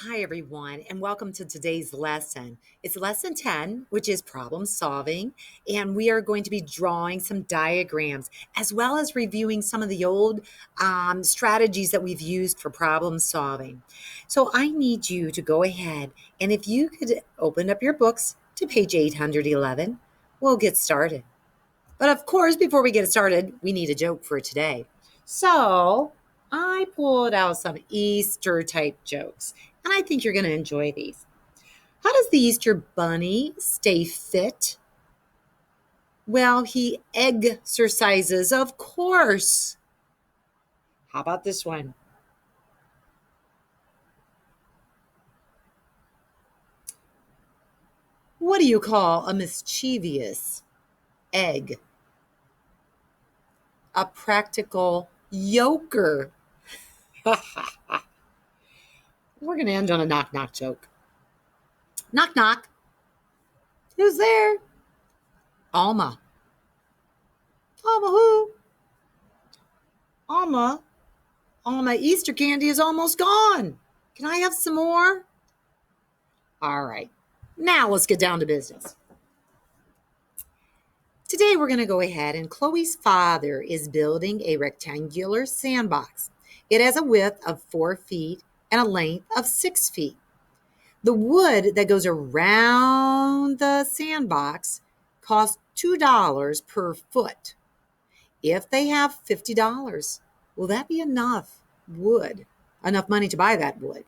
Hi, everyone, and welcome to today's lesson. It's lesson 10, which is problem solving, and we are going to be drawing some diagrams as well as reviewing some of the old strategies that we've used for problem solving. So I need you to go ahead, and if you could open up your books to page 811, we'll get started. But of course, before we get started, we need a joke for today. So I pulled out some Easter type jokes, and I think you're going to enjoy these. How does the Easter bunny stay fit? Well, he exercises, of course. How about this one? What do you call a mischievous egg? A practical yoker. We're going to end on a knock knock joke. Knock knock. Who's there? Alma. Alma who? Alma. All my Easter candy is almost gone. Can I have some more? All right. Now let's get down to business. Today we're going to go ahead and Chloe's father is building a rectangular sandbox. It has a width of 4 feet and a length of 6 feet. The wood that goes around the sandbox costs $2 per foot. If they have $50, will that be enough money to buy that wood?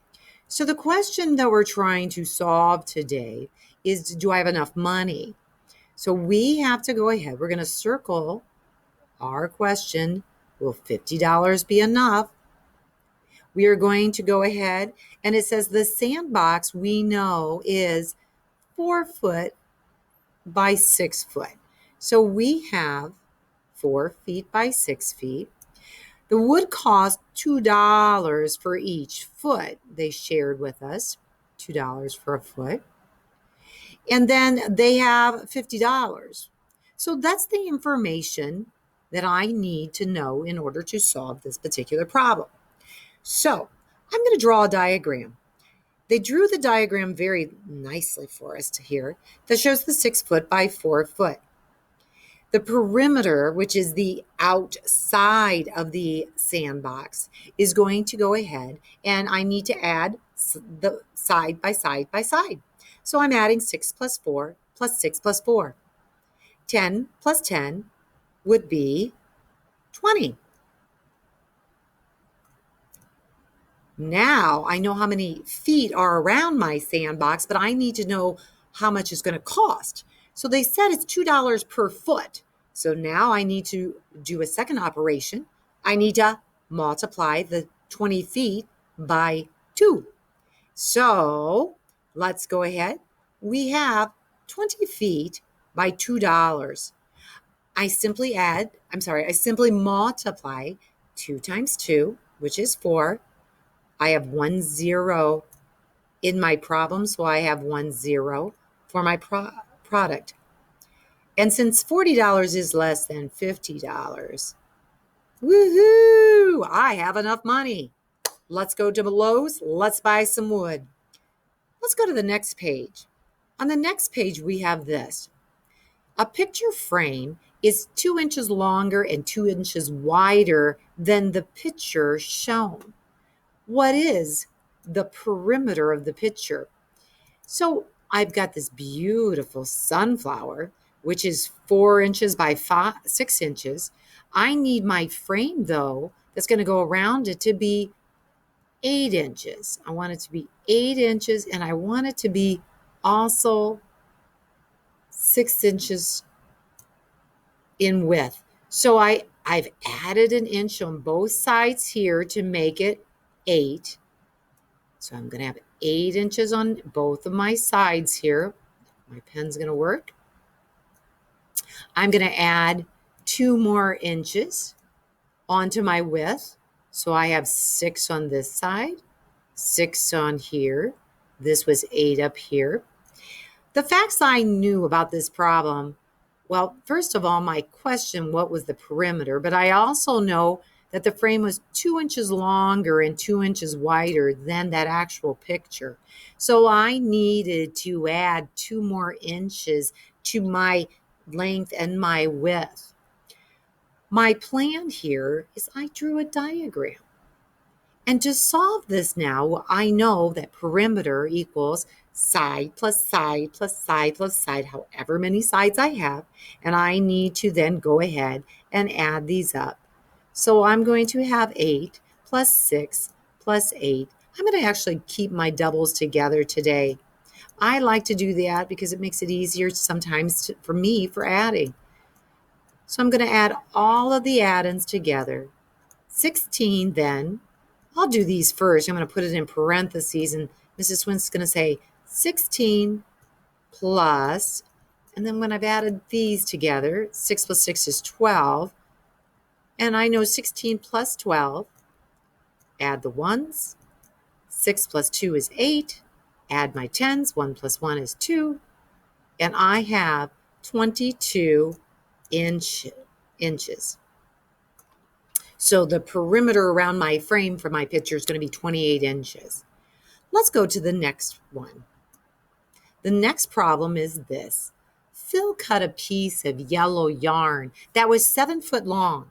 So the question that we're trying to solve today is, do I have enough money? So we have to go ahead. We're going to circle our question. Will $50 be enough? We are going to go ahead, and it says the sandbox we know is 4 foot by 6 foot. So we have 4 feet by 6 feet. The wood cost $2 for each foot. They shared with us $2 for a foot. And then they have $50. So that's the information that I need to know in order to solve this particular problem. So I'm going to draw a diagram. They drew the diagram very nicely for us here that shows the 6 foot by 4 foot. The perimeter, which is the outside of the sandbox, is going to go ahead, and I need to add the side by side by side. So I'm adding 6 plus 4 plus 6 plus 4. 10 plus 10 would be 20. Now I know how many feet are around my sandbox, but I need to know how much it's going to cost. So they said it's $2 per foot. So now I need to do a second operation. I need to multiply the 20 feet by 2. So let's go ahead. We have 20 feet by $2. I simply multiply 2 times 2, which is 4. I have 1 0 in my problem, so I have 1 0 for my product. And since $40 is less than $50, woohoo, I have enough money. Let's go to Lowe's. Let's buy some wood. Let's go to the next page. On the next page, we have this. A picture frame is 2 inches longer and 2 inches wider than the picture shown. What is the perimeter of the picture? So I've got this beautiful sunflower, which is 4 inches by 6 inches. I need my frame, though, that's going to go around it to be 8 inches. I want it to be 8 inches, and I want it to be also 6 inches in width. So I've added an inch on both sides here to make it 8. So I'm going to have 8 inches on both of my sides here. My pen's going to work. I'm going to add 2 more inches onto my width. So I have 6 on this side, 6 on here. This was 8 up here. The facts I knew about this problem, well, first of all, my question, what was the perimeter? But I also know that the frame was 2 inches longer and 2 inches wider than that actual picture. So I needed to add 2 more inches to my length and my width. My plan here is I drew a diagram. And to solve this now, I know that perimeter equals side plus side plus side plus side, however many sides I have. And I need to then go ahead and add these up. So I'm going to have 8 plus 6 plus 8. I'm going to actually keep my doubles together today. I like to do that because it makes it easier sometimes for me for adding. So I'm going to add all of the add-ins together. 16 then. I'll do these first. I'm going to put it in parentheses, and Mrs. Swin's going to say 16 plus, and then when I've added these together, 6 plus 6 is 12, and I know 16 plus 12, add the ones, 6 plus 2 is 8, add my tens, 1 plus 1 is 2, and I have 22 inches. So the perimeter around my frame for my picture is going to be 28 inches. Let's go to the next one. The next problem is this. Phil cut a piece of yellow yarn that was 7 foot long.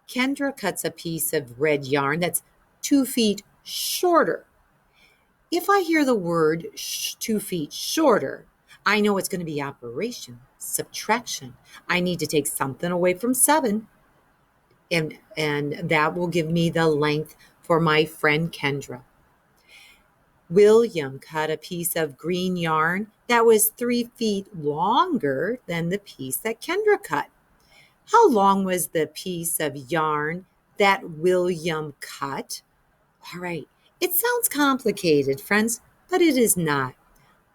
Kendra cuts a piece of red yarn that's 2 feet shorter. If I hear the word 2 feet shorter, I know it's going to be operation, subtraction. I need to take something away from 7. And that will give me the length for my friend Kendra. William cut a piece of green yarn that was 3 feet longer than the piece that Kendra cut. How long was the piece of yarn that William cut? All right, it sounds complicated, friends, but it is not.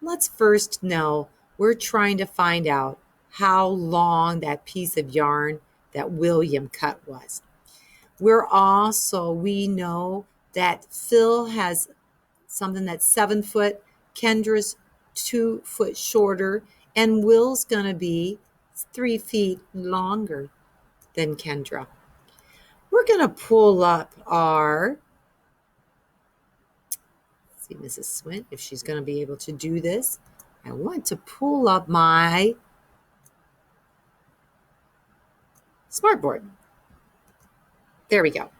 Let's first know we're trying to find out how long that piece of yarn that William cut was. We know that Phil has something that's 7 foot, Kendra's 2 foot shorter, and Will's going to be 3 feet longer than Kendra. We're going to pull up see Mrs. Swint, if she's going to be able to do this. I want to pull up my smartboard. There we go.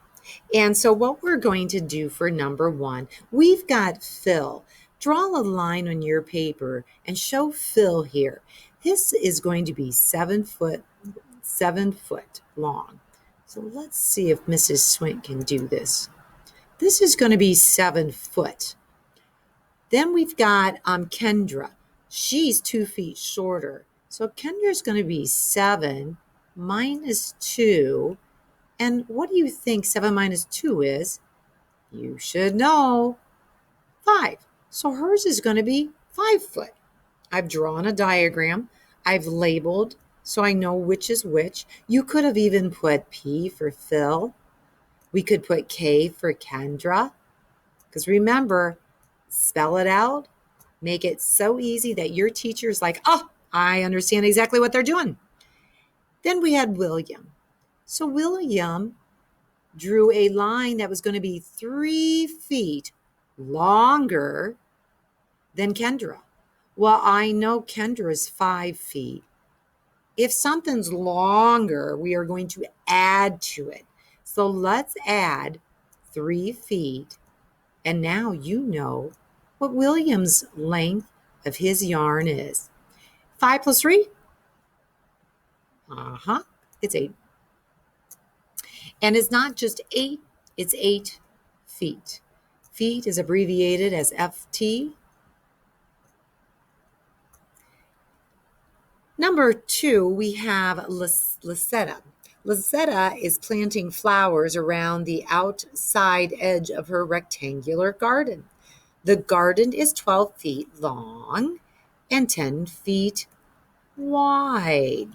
And so what we're going to do for number 1, we've got Phil. Draw a line on your paper and show Phil here. This is going to be 7 foot long. So let's see if Mrs. Swint can do this. This is going to be 7 foot. Then we've got Kendra. She's 2 feet shorter. So Kendra's going to be 7 minus 2. And what do you think 7 minus 2 is? You should know. 5. So hers is going to be 5 foot. I've drawn a diagram. I've labeled so I know which is which. You could have even put P for Phil. We could put K for Kendra. Because remember, spell it out. Make it so easy that your teacher's like, oh, I understand exactly what they're doing. Then we had William. So William drew a line that was going to be 3 feet longer than Kendra. Well, I know Kendra is 5 feet. If something's longer, we are going to add to it. So let's add 3 feet. And now you know what William's length of his yarn is. 5 plus 3? It's 8. And it's not just 8, it's 8 feet. Feet is abbreviated as FT. Number 2, we have Lisetta. Lisetta is planting flowers around the outside edge of her rectangular garden. The garden is 12 feet long and 10 feet wide.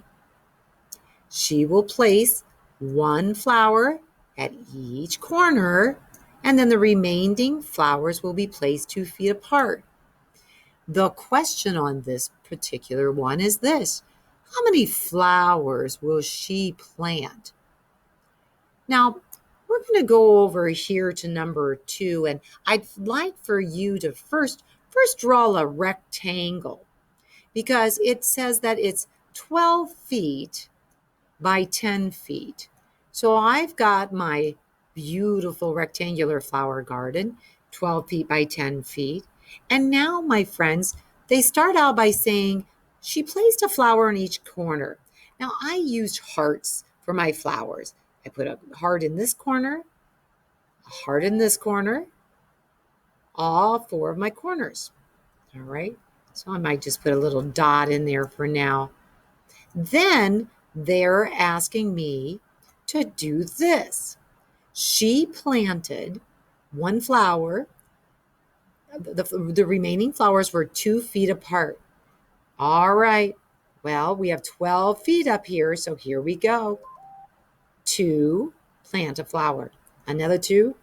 She will place 1 flower at each corner, and then the remaining flowers will be placed 2 feet apart. The question on this particular one is this: how many flowers will she plant? Now, We're going to go over here to number 2, and I'd like for you to first draw a rectangle, because it says that it's 12 feet by 10 feet. So I've got my beautiful rectangular flower garden, 12 feet by 10 feet. And now, my friends, they start out by saying, she placed a flower in each corner. Now, I used hearts for my flowers. I put a heart in this corner, a heart in this corner, all 4 of my corners. All right. So I might just put a little dot in there for now. Then they're asking me to do this. She planted one flower. The remaining flowers were 2 feet apart. All right. Well, we have 12 feet up here, so here we go. 2, plant a flower. Another 2,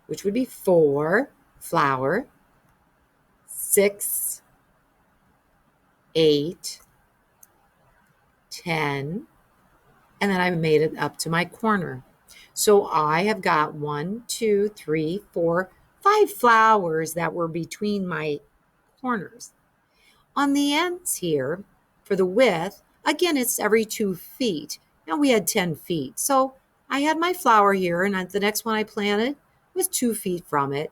which would be 4, flower. 6, 8, 10, and then I made it up to my corner. So I have got 1, 2, 3, 4, 5 flowers that were between my corners. On the ends here, for the width, again, it's every 2 feet. Now we had 10 feet. So I had my flower here, and the next one I planted was 2 feet from it.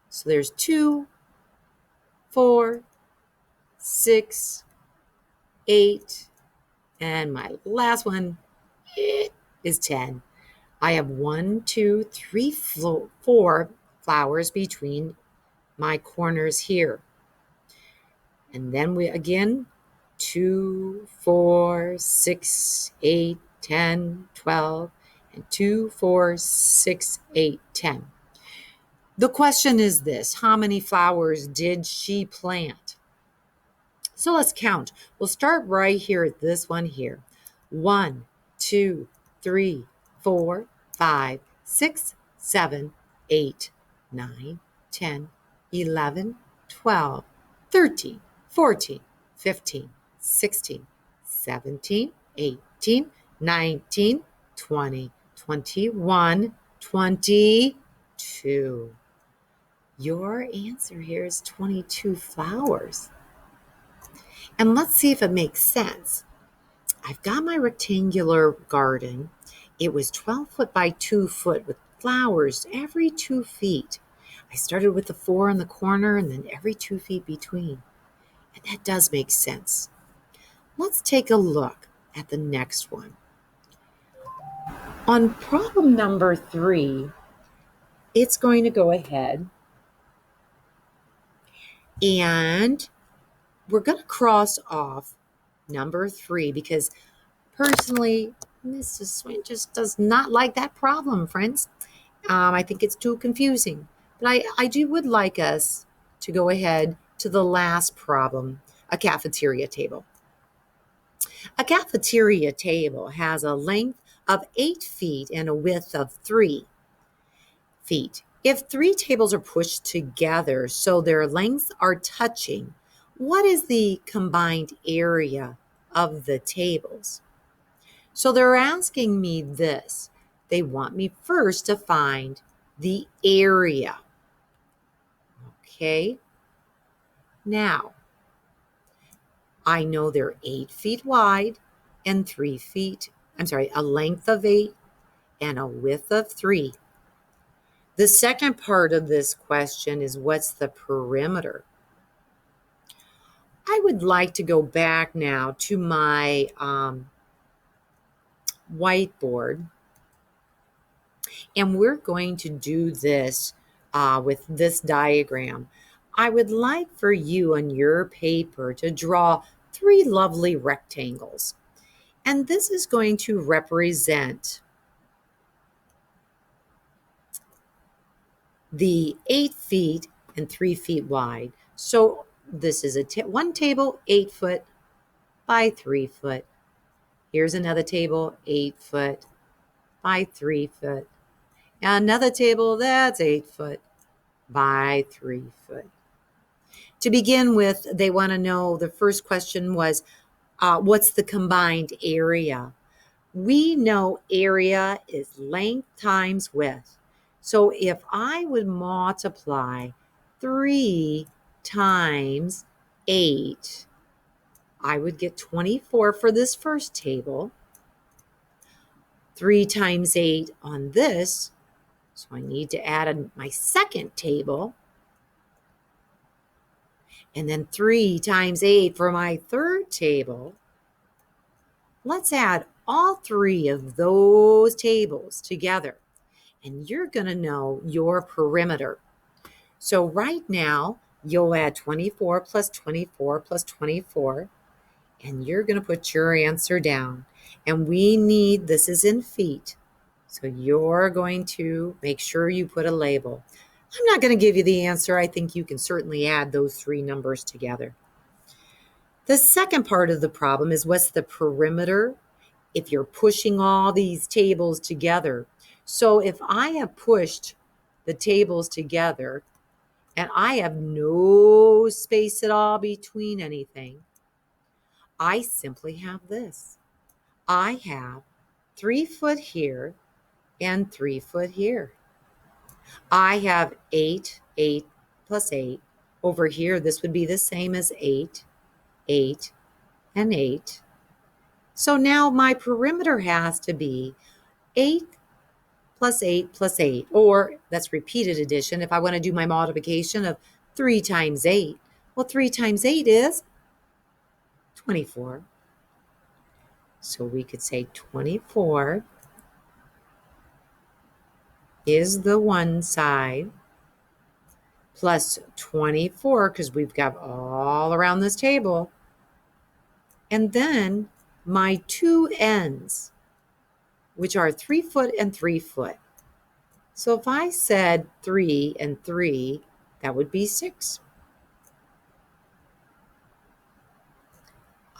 So there's 2, 4, 6, 8, and my last one is 10. I have 1, 2, 3, 4 flowers between my corners here. And then we again, 2, 4, 6, 8, 10, 12, and 2, 4, 6, 8, 10. The question is this: how many flowers did she plant? So let's count. We'll start right here at this one here. 1, 2, 3, 4, 5, 6, 7, 8, 9, 10, 11, 12, 13, 14, 15, 16, 17, 18, 19, 20, 21, 22. Your answer here is 22 flowers. And let's see if it makes sense. I've got my rectangular garden. It was 12 foot by 2 foot with flowers every 2 feet. I started with the 4 in the corner and then every 2 feet between. And that does make sense. Let's take a look at the next one. On problem number 3, it's going to go ahead and we're going to cross off number 3 because personally, Mrs. Swain just does not like that problem, friends. I think it's too confusing. But I would like us to go ahead to the last problem, a cafeteria table. A cafeteria table has a length of 8 feet and a width of 3 feet. If 3 tables are pushed together so their lengths are touching, what is the combined area of the tables? So they're asking me this. They want me first to find the area. Okay. Now, I know they're 8 feet wide and 3 feet, a length of 8 and a width of 3. The second part of this question is what's the perimeter? I would like to go back now to my whiteboard, and we're going to do this with this diagram. I would like for you on your paper to draw 3 lovely rectangles. And this is going to represent the 8 feet and 3 feet wide. So this is one table, 8 foot by 3 foot. Here's another table, 8 foot by 3 foot. Another table that's 8 foot by 3 foot. To begin with, they want to know, the first question was, what's the combined area? We know area is length times width. So if I would multiply 3 times 8, I would get 24 for this first table. 3 times 8 on this, so I need to add my second table. And then 3 times 8 for my third table. Let's add all 3 of those tables together, and you're going to know your perimeter. So right now, you'll add 24 plus 24 plus 24, and you're going to put your answer down. And we need, this is in feet, so you're going to make sure you put a label. I'm not going to give you the answer. I think you can certainly add those 3 numbers together. The second part of the problem is, what's the perimeter if you're pushing all these tables together? So if I have pushed the tables together and I have no space at all between anything, I simply have this. I have 3 foot here and 3 foot here. I have 8 plus 8. Over here, this would be the same as 8, 8, and 8. So now my perimeter has to be 8 plus 8 plus 8, or that's repeated addition. If I want to do my multiplication of 3 times 8, well, 3 times 8 is 24. So we could say 24 is the one side, plus 24, because we've got all around this table. And then my 2 ends, which are 3 foot and 3 foot. So if I said 3 and 3, that would be 6.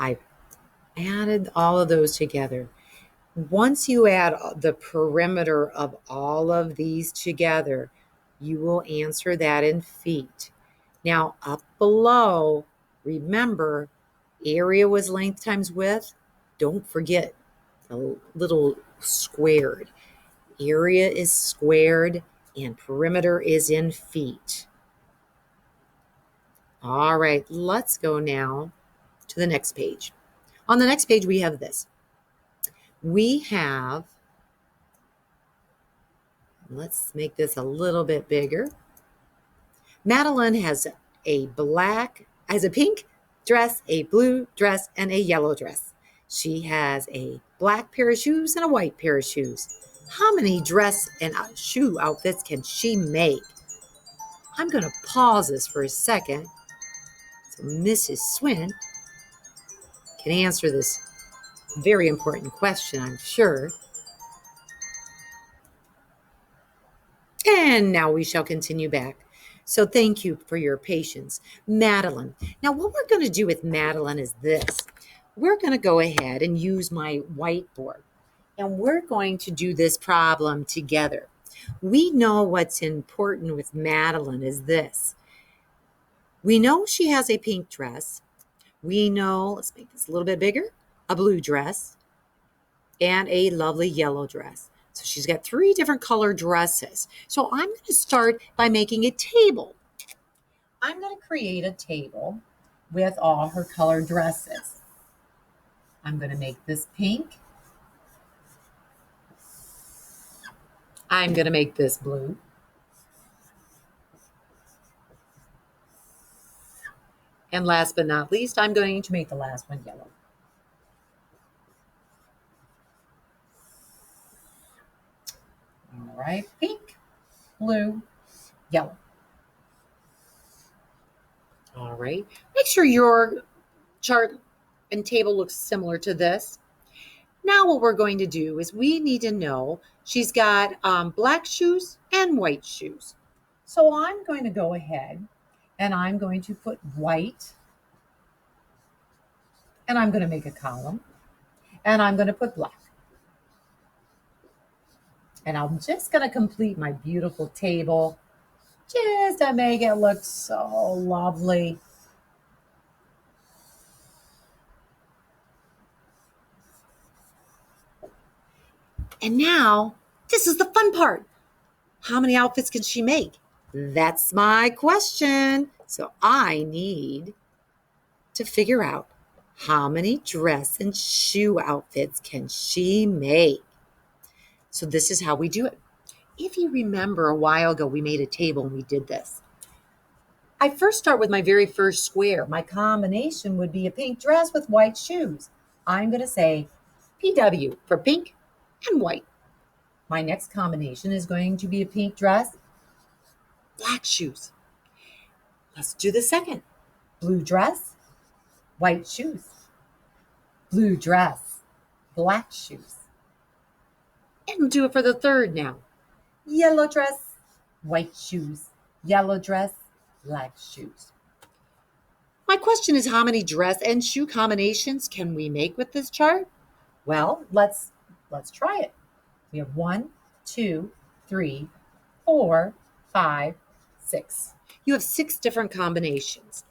I've added all of those together. Once you add the perimeter of all of these together, you will answer that in feet. Now, up below, remember, area was length times width. Don't forget the little squared. Area is squared and perimeter is in feet. All right, let's go now to the next page. On the next page, we have this. We have, let's make this a little bit bigger. Madeline has a pink dress, a blue dress, and a yellow dress. She has a black pair of shoes and a white pair of shoes. How many dress and shoe outfits can she make? I'm going to pause this for a second so Mrs. Swint can answer this very important question, I'm sure. And now we shall continue back. So thank you for your patience. Madeline. Now what we're going to do with Madeline is this. We're going to go ahead and use my whiteboard. And we're going to do this problem together. We know what's important with Madeline is this. We know she has a pink dress. We know, let's make this a little bit bigger, a blue dress and a lovely yellow dress. So she's got 3 different color dresses. So I'm going to start by making a table. I'm going to create a table with all her color dresses. I'm going to make this pink. I'm going to make this blue. And last but not least, I'm going to make the last one yellow. All right, pink, blue, yellow. All right, make sure your chart and table looks similar to this. Now what we're going to do is we need to know she's got black shoes and white shoes. So I'm going to go ahead and I'm going to put white, and I'm going to make a column, and I'm going to put black. And I'm just going to complete my beautiful table just to make it look so lovely. And now, this is the fun part. How many outfits can she make? That's my question. So I need to figure out how many dress and shoe outfits can she make. So this is how we do it. If you remember a while ago, we made a table and we did this. I first start with my very first square. My combination would be a pink dress with white shoes. I'm going to say PW for pink and white. My next combination is going to be a pink dress, black shoes. Let's do the second. Blue dress, white shoes. Blue dress, black shoes. And we'll do it for the third now. Yellow dress, white shoes. Yellow dress, black shoes. My question is, how many dress and shoe combinations can we make with this chart? Well, let's try it. We have 1, 2, 3, 4, 5, 6. You have 6 different combinations.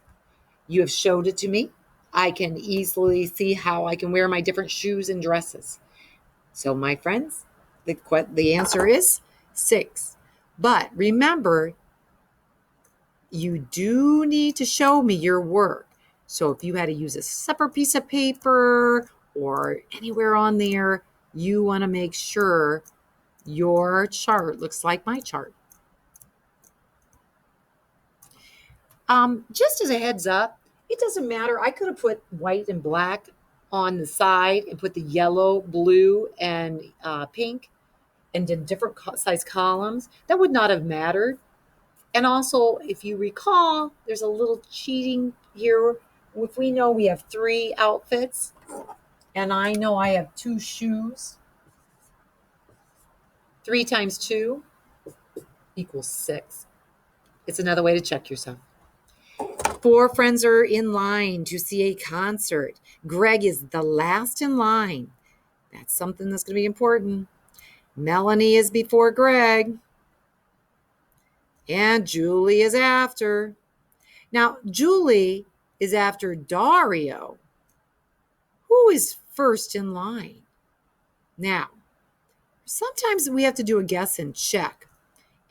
You have showed it to me. I can easily see how I can wear my different shoes and dresses. So, my friends, the answer is 6. But remember, you do need to show me your work. So if you had to use a separate piece of paper or anywhere on there, you want to make sure your chart looks like my chart. Just as a heads up, it doesn't matter. I could have put white and black on the side and put the yellow, blue, and pink and did different size columns. That would not have mattered. And also, if you recall, there's a little cheating here. If we know we have 3 outfits and I know I have 2 shoes, 3 times 2 equals 6. It's another way to check yourself. 4 friends are in line to see a concert. Greg is the last in line. That's something that's going to be important. Melanie is before Greg. And Julie is after. Now, Julie is after Dario. Who is first in line? Now, sometimes we have to do a guess and check.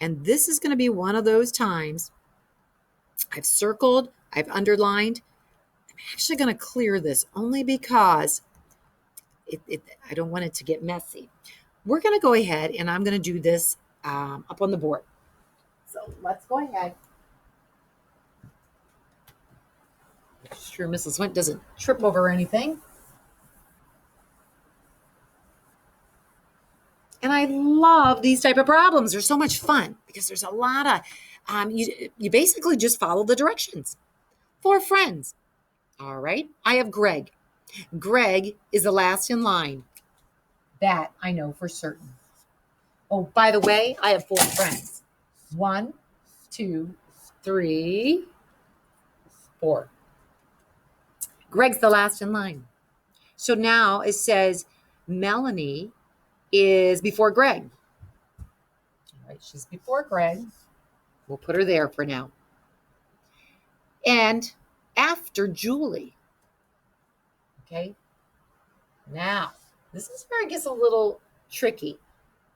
And this is going to be one of those times. I've circled, I've underlined. I'm actually going to clear this only because I don't want it to get messy. We're going to go ahead and I'm going to do this up on the board. So let's go ahead. Make sure Mrs. Went doesn't trip over anything. And I love these type of problems. They're so much fun because there's a lot of, you basically just follow the directions. 4 friends. All right. I have Greg. Greg is the last in line. That I know for certain. Oh, by the way, I have 4 friends. 1, 2, 3, 4. Greg's the last in line. So now it says Melanie is before Greg. All right, she's before Greg. We'll put her there for now. And after Julie. Okay. Now, this is where it gets a little tricky.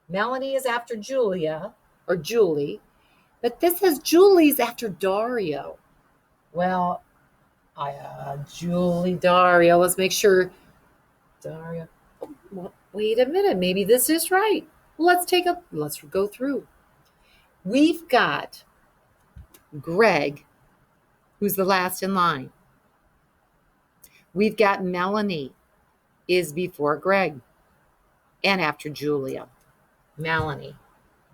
Melanie is after Julia or Julie, but this says Julie's after Dario. Well, Julie, Dario. Let's make sure. Dario. Well, wait a minute. Maybe this is right. Let's go through. We've got Greg, who's the last in line. We've got Melanie is before Greg and after Julia. Melanie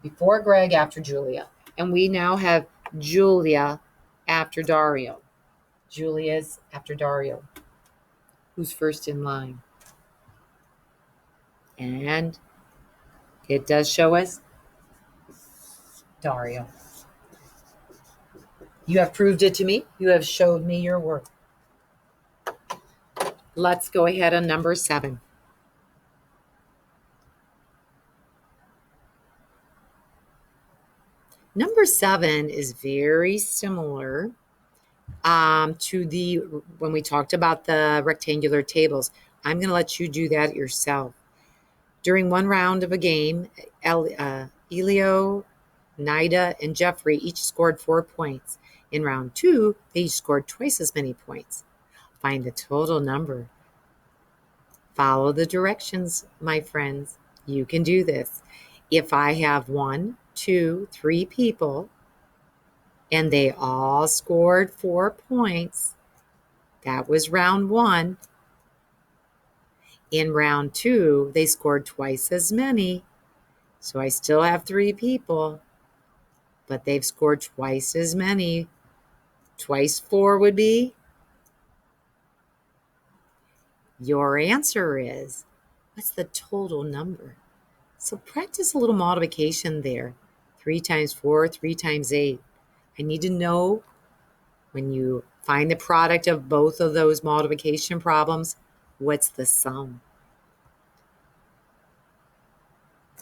before Greg, after Julia. And we now have Julia after Dario. Julia's after Dario. Who's first in line? And it does show us Dario. You have proved it to me. You have showed me your work. Let's go ahead on number 7. Number 7 is very similar to when we talked about the rectangular tables. I'm going to let you do that yourself. During one round of a game, Elio Nida and Jeffrey each scored 4 points. In round 2, they each scored twice as many points. Find the total number. Follow the directions, my friends. You can do this. If I have 1, 2, 3 people, and they all scored 4 points, that was round 1. In round 2, they scored twice as many. So I still have 3 people, but they've scored twice as many. Twice 4 would be. Your answer is, what's the total number? So practice a little multiplication there. 3 times 4, 3 times 8. I need to know when you find the product of both of those multiplication problems, what's the sum?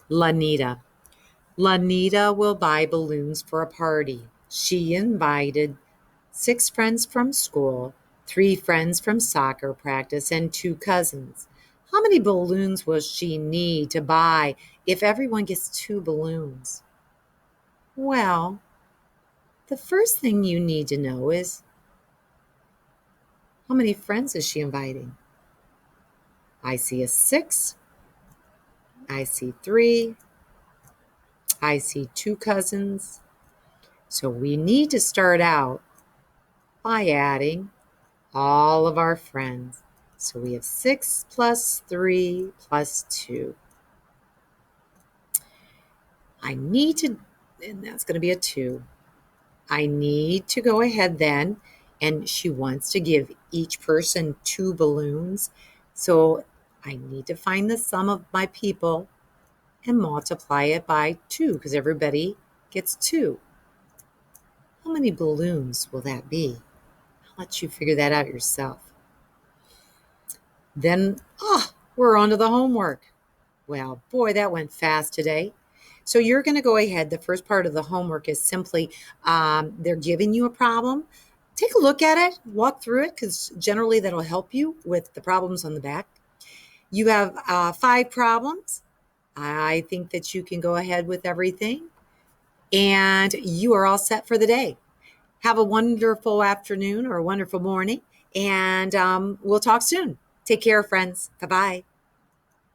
Lanita. Lanita will buy balloons for a party. She invited 6 friends from school, 3 friends from soccer practice, and 2 cousins. How many balloons will she need to buy if everyone gets 2 balloons? Well, the first thing you need to know is, how many friends is she inviting? I see a 6. I see 3. I see 2 cousins. So we need to start out by adding all of our friends. So we have 6 plus 3 plus 2. And that's going to be a 2. I need to go ahead then, and she wants to give each person 2 balloons. So I need to find the sum of my people and multiply it by 2 because everybody gets 2. How many balloons will that be? I'll let you figure that out yourself. Then, we're on to the homework. Well, boy, that went fast today. So you're going to go ahead. The first part of the homework is simply they're giving you a problem. Take a look at it, walk through it, because generally that'll help you with the problems on the back. You have 5 problems. I think that you can go ahead with everything, and you are all set for the day. Have a wonderful afternoon or a wonderful morning, and we'll talk soon. Take care, friends. Bye-bye.